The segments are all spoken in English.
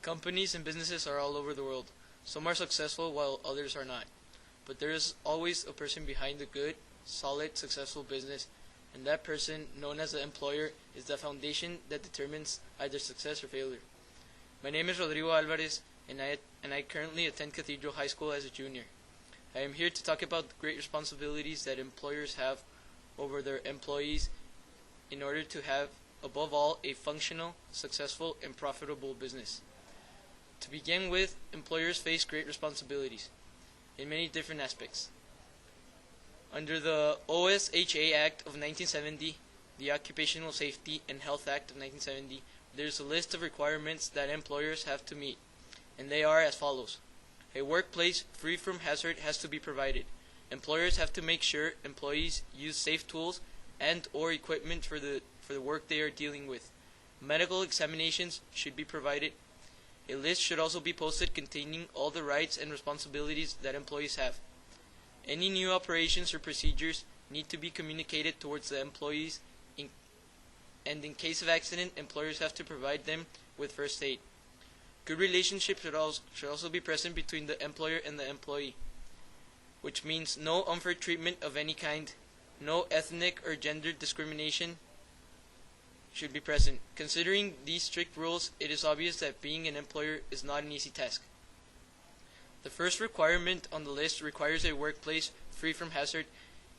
Companies and businesses are all over the world. Some are successful while others are not. But there is always a person behind a good, solid, successful business, and that person, known as the employer, is the foundation that determines either success or failure. My name is Rodrigo Alvarez, and I currently attend Cathedral High School as a junior. I am here to talk about the great responsibilities that employers have over their employees in order to have, above all, a functional, successful, and profitable business. To begin with, employers face great responsibilities in many different aspects. Under the OSHA Act of 1970, the Occupational Safety and Health Act of 1970, there is a list of requirements that employers have to meet, and they are as follows. A workplace free from hazard has to be provided. Employers have to make sure employees use safe tools and or equipment for the work they are dealing with. Medical examinations should be provided. A list should also be posted containing all the rights and responsibilities that employees have. Any new operations or procedures need to be communicated towards the employees, and in case of accident, employers have to provide them with first aid. Good relationships should also be present between the employer and the employee, which means no unfair treatment of any kind, no ethnic or gender discrimination should be present. Considering these strict rules, it is obvious that being an employer is not an easy task. The first requirement on the list requires a workplace free from hazard,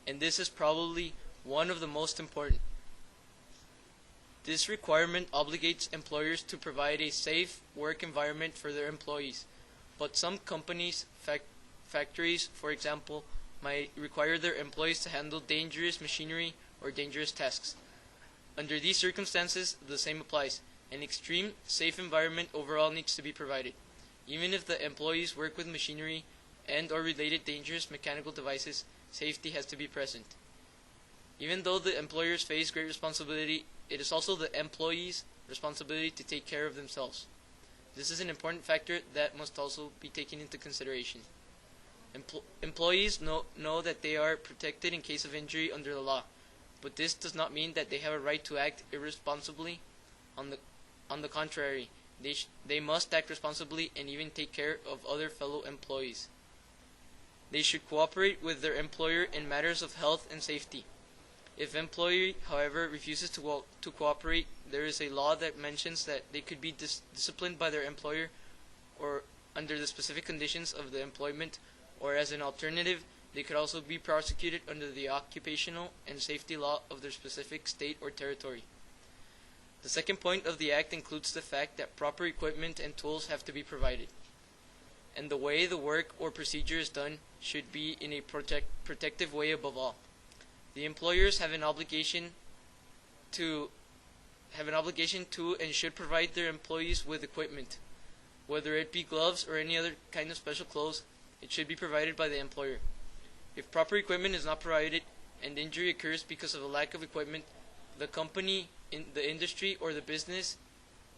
and this is probably one of the most important. This requirement obligates employers to provide a safe work environment for their employees, but some companies, factories, for example, might require their employees to handle dangerous machinery or dangerous tasks. Under these circumstances, the same applies. An extreme, safe environment overall needs to be provided. Even if the employees work with machinery and or related dangerous mechanical devices, safety has to be present. Even though the employers face great responsibility, it is also the employees' responsibility to take care of themselves. This is an important factor that must also be taken into consideration. Employees know that they are protected in case of injury under the law, but this does not mean that they have a right to act irresponsibly. On the contrary, they must act responsibly and even take care of other fellow employees. They should cooperate with their employer in matters of health and safety. If employee, however, refuses to cooperate, there is a law that mentions that they could be disciplined by their employer or under the specific conditions of the employment, or as an alternative, they could also be prosecuted under the occupational and safety law of their specific state or territory. The second point of the Act includes the fact that proper equipment and tools have to be provided, and the way the work or procedure is done should be in a protective way above all. The employers have an obligation to and should provide their employees with equipment. Whether it be gloves or any other kind of special clothes, it should be provided by the employer. If proper equipment is not provided and injury occurs because of a lack of equipment, the company, the industry, or the business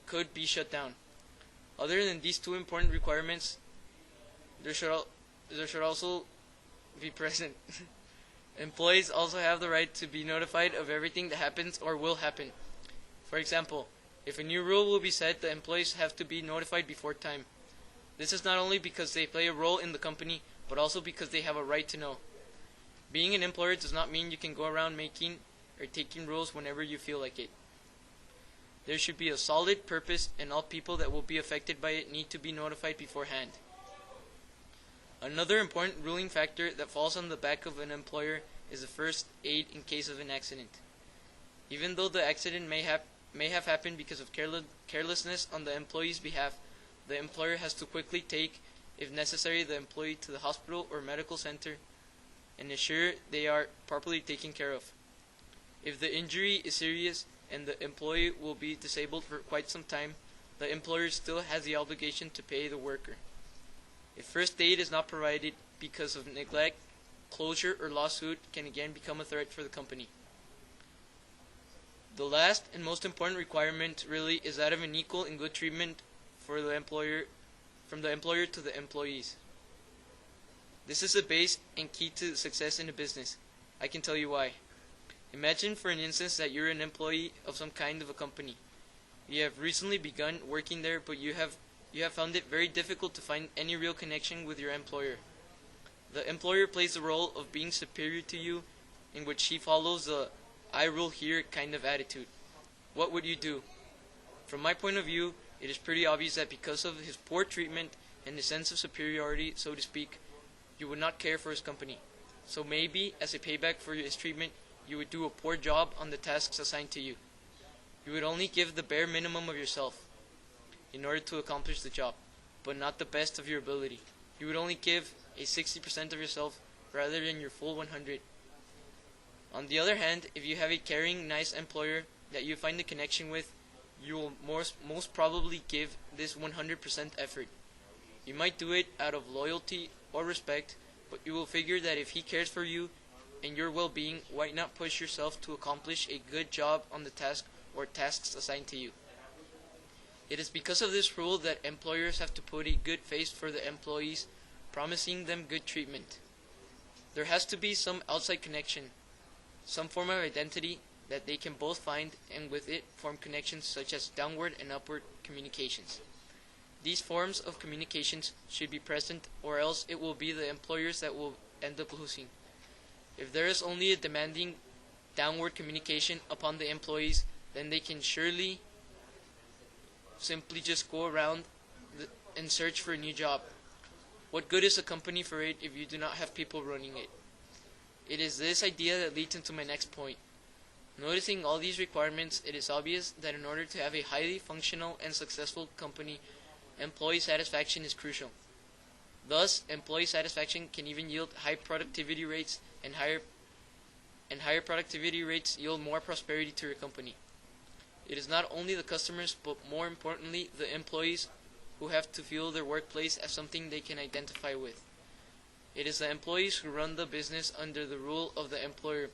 could be shut down. Other than these two important requirements, there should also be present. Employees also have the right to be notified of everything that happens or will happen. For example, if a new rule will be set, the employees have to be notified before time. This is not only because they play a role in the company, but also because they have a right to know. Being an employer does not mean you can go around making or taking rules whenever you feel like it. There should be a solid purpose, and all people that will be affected by it need to be notified beforehand. Another important ruling factor that falls on the back of an employer is the first aid in case of an accident. Even though the accident may have happened because of carelessness on the employee's behalf, the employer has to quickly take, if necessary, the employee to the hospital or medical center and ensure they are properly taken care of. If the injury is serious and the employee will be disabled for quite some time, the employer still has the obligation to pay the worker. If first aid is not provided because of neglect, closure or lawsuit can again become a threat for the company. The last and most important requirement really is that of an equal and good treatment for the employer, from the employer to the employees. This is the base and key to success in a business. I can tell you why. Imagine for an instance that you're an employee of some kind of a company. You have recently begun working there, but you have you have found it very difficult to find any real connection with your employer. The employer plays the role of being superior to you, in which he follows the I rule here kind of attitude. What would you do? From my point of view, it is pretty obvious that because of his poor treatment and his sense of superiority, so to speak, you would not care for his company. So maybe, as a payback for his treatment, you would do a poor job on the tasks assigned to you. You would only give the bare minimum of yourself in order to accomplish the job, but not the best of your ability. You would only give a 60% of yourself rather than your full 100. On the other hand, if you have a caring, nice employer that you find a connection with, you will most probably give this 100% effort. You might do it out of loyalty or respect, but you will figure that if he cares for you and your well-being, why not push yourself to accomplish a good job on the task or tasks assigned to you? It is because of this rule that employers have to put a good face for the employees, promising them good treatment. There has to be some outside connection, some form of identity that they can both find, and with it form connections such as downward and upward communications. These forms of communications should be present, or else it will be the employers that will end up losing. If there is only a demanding downward communication upon the employees, then they can surely simply just go around and search for a new job. What good is a company for it if you do not have people running it? It is this idea that leads into my next point. Noticing all these requirements, it is obvious that in order to have a highly functional and successful company, employee satisfaction is crucial. Thus, employee satisfaction can even yield high productivity rates, and higher productivity rates yield more prosperity to your company. It is not only the customers, but more importantly, the employees who have to feel their workplace as something they can identify with. It is the employees who run the business under the rule of the employer,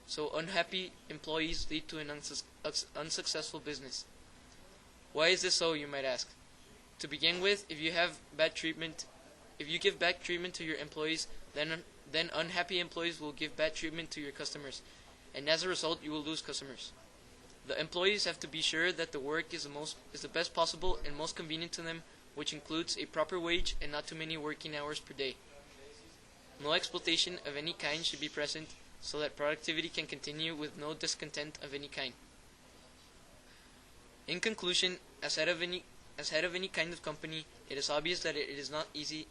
so unhappy employees lead to an unsuccessful business. Why is this so, you might ask? To begin with, if you give bad treatment to your employees, then unhappy employees will give bad treatment to your customers, and as a result, you will lose customers. The employees have to be sure that the work is the best possible and most convenient to them, which includes a proper wage and not too many working hours per day. No exploitation of any kind should be present, so that productivity can continue with no discontent of any kind. In conclusion, as head of any kind of company, it is obvious that it is not easy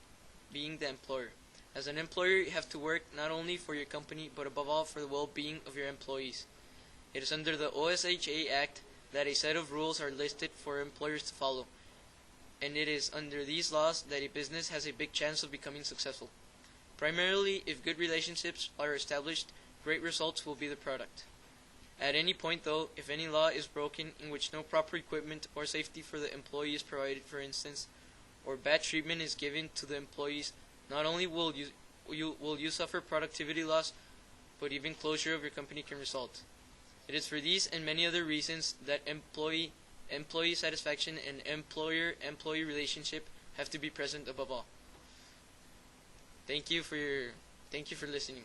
being the employer. As an employer, you have to work not only for your company, but above all for the well-being of your employees. It is under the OSHA Act that a set of rules are listed for employers to follow, and it is under these laws that a business has a big chance of becoming successful. Primarily, if good relationships are established, great results will be the product. At any point, though, if any law is broken in which no proper equipment or safety for the employee is provided, for instance, or bad treatment is given to the employees, not only will you suffer productivity loss, but even closure of your company can result. It is for these and many other reasons that employee satisfaction and employer-employee relationship have to be present above all. Thank you for listening.